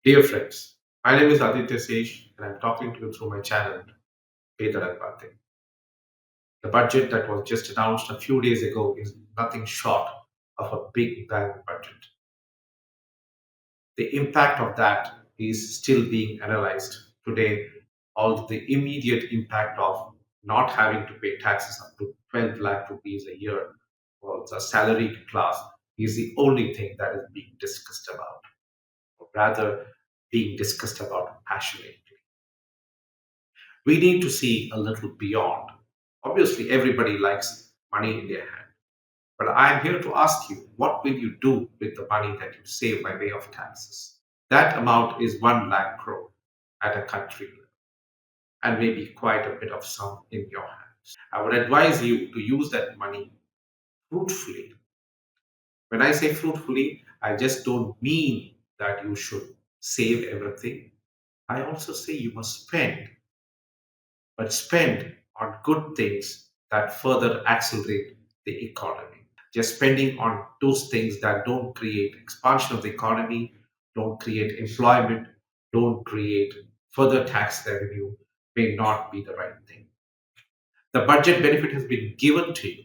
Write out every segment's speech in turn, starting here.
Dear friends, my name is Aditya Sej and I'm talking to you through my channel, Pedarak. The budget that was just announced a few days ago is nothing short of a big bang budget. The impact of that is still being analyzed today, although the immediate impact of not having to pay taxes up to 12 lakh rupees a year for the salaried class is the only thing that is being discussed about, or rather being discussed about passionately. We need to see a little beyond. Obviously, everybody likes money in their hand. But I'm here to ask you, what will you do with the money that you save by way of taxes? That amount is 1 lakh crore at a country level, and maybe quite a bit of sum in your hand. I would advise you to use that money fruitfully. When I say fruitfully, I just don't mean that you should save everything. I also say you must spend, but spend on good things that further accelerate the economy. Just spending on those things that don't create expansion of the economy, don't create employment, don't create further tax revenue may not be the right thing. The budget benefit has been given to you,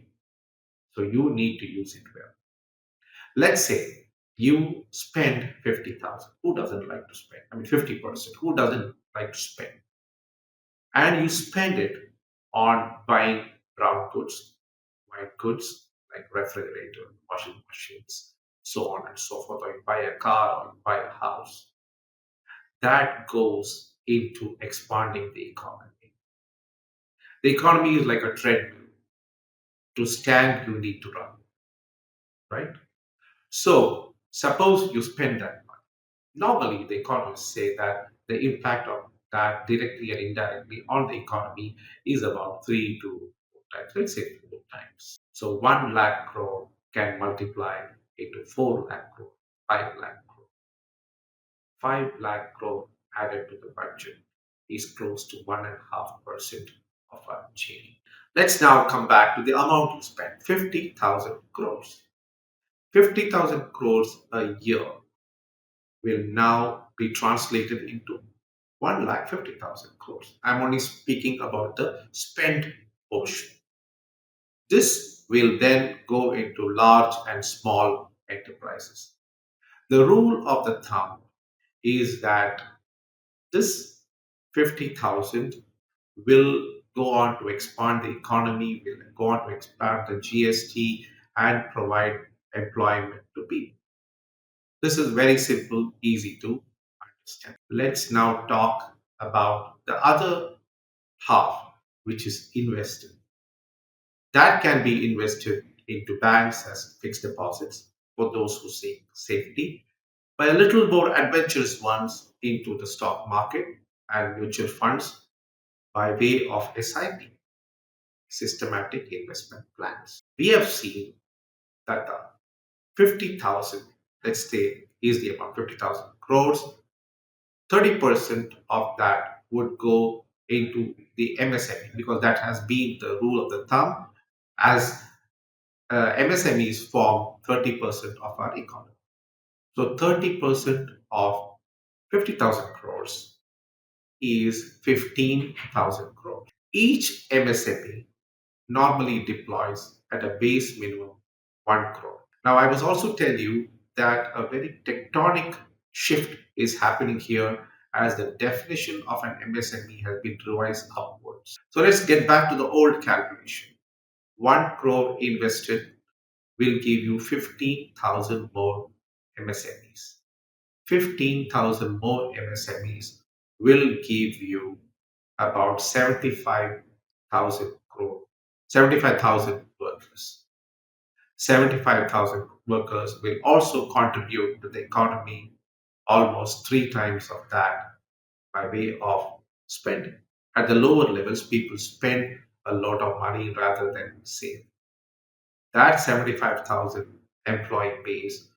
so you need to use it well. Let's say you spend 50,000. Who doesn't like to spend? I mean, 50%. Who doesn't like to spend? And you spend it on buying brown goods, white goods like refrigerator, washing machines, so on and so forth, or you buy a car or you buy a house. That goes into expanding the economy. The economy is like a treadmill. To stand, you need to run, right? So, suppose you spend that money. Normally, the economists say that the impact of that directly and indirectly on the economy is about 3 to 4 times. Let's say 4 times. So 1 lakh crore can multiply into 4 lakh crore, 5 lakh crore. 5 lakh crore added to the budget is close to 1.5% of our GDP. Let's now come back to the amount you spent 50,000 crores. 50,000 crores a year will now be translated into 1,50,000 crores. I'm only speaking about the spent portion. This will then go into large and small enterprises. The rule of the thumb is that this 50,000 will go on to expand the economy, will go on to expand the GST and provide employment to people. This is very simple, easy to understand. Let's now talk about the other half, which is invested. That can be invested into banks as fixed deposits for those who seek safety, by a little more adventurous ones into the stock market and mutual funds by way of SIP, systematic investment plans. We have seen that the 50,000, let's say, is the amount 50,000 crores. 30% of that would go into the MSME because that has been the rule of the thumb as MSMEs form 30% of our economy. So 30% of 50,000 crores is 15,000 crores. Each MSME normally deploys at a base minimum 1 crore. Now, I must also tell you that a very tectonic shift is happening here as the definition of an MSME has been revised upwards. So let's get back to the old calculation. 1 crore invested will give you 15,000 more MSMEs. 15,000 more MSMEs will give you about 75,000 crore, 75,000 workers. 75,000 workers will also contribute to the economy almost 3 times of that by way of spending. At the lower levels, people spend a lot of money rather than save. That 75,000 employee base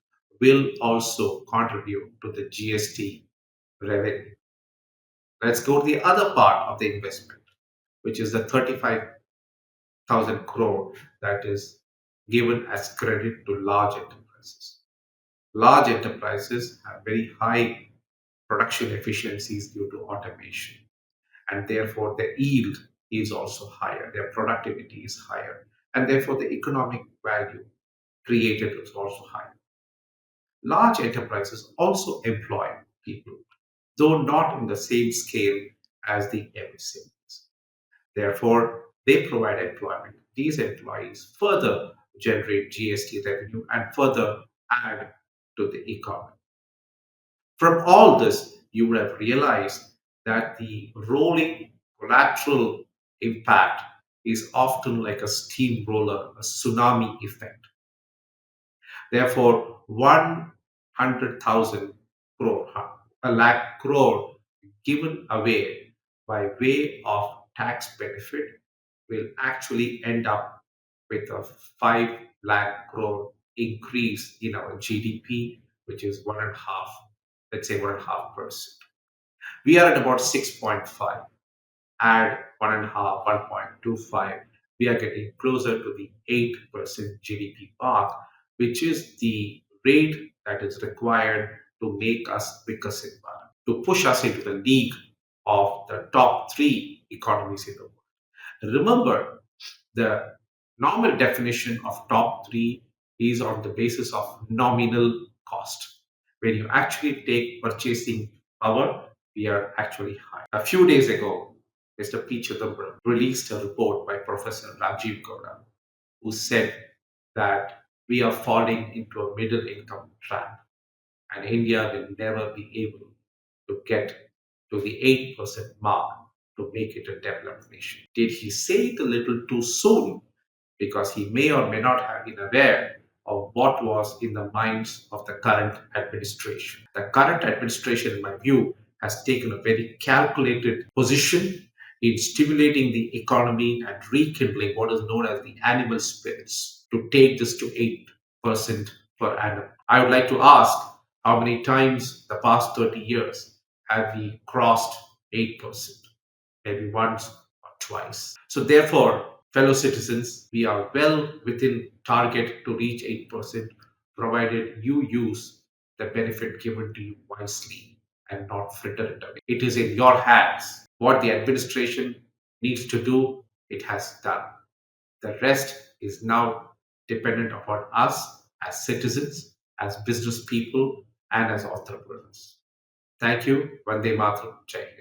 will also contribute to the GST revenue. Let's go to the other part of the investment, which is the 35,000 crore that is given as credit to large enterprises. Large enterprises have very high production efficiencies due to automation, and therefore the yield is also higher, their productivity is higher, and therefore the economic value created is also higher. Large enterprises also employ people, though not in the same scale as the MSMEs. Therefore, they provide employment. These employees further generate GST revenue and further add to the economy. From all this, you would have realized that the rolling collateral impact is often like a steamroller, a tsunami effect. Therefore, 100,000 crore, a lakh crore given away by way of tax benefit will actually end up with a 5 lakh crore increase in our GDP, which is one and a half, let's say 1.5%. We are at about 6.5. Add 1.5, 1.25, we are getting closer to the 8% GDP mark, which is the rate that is required to make us Vikasat Bharat, to push us into the league of the top three economies in the world. Remember, the normal definition of top three is on the basis of nominal cost. When you actually take purchasing power, we are actually high. A few days ago, Mr. P. Chidambaram released a report by Professor Rajiv Gowda, who said that we are falling into a middle income trap and India will never be able to get to the 8% mark to make it a developed nation. Did he say it a little too soon? Because he may or may not have been aware of what was in the minds of the current administration. The current administration, in my view, has taken a very calculated position in stimulating the economy and rekindling what is known as the animal spirits to take this to 8% per annum. I would like to ask how many times the past 30 years have we crossed 8%? Maybe once or twice. So, therefore, fellow citizens, we are well within target to reach 8%, provided you use the benefit given to you wisely and not fritter it away. It is in your hands. What the administration needs to do, it has done. The rest is now dependent upon us as citizens, as business people, and as entrepreneurs. Thank you. Vande Mataram. Jai Hind.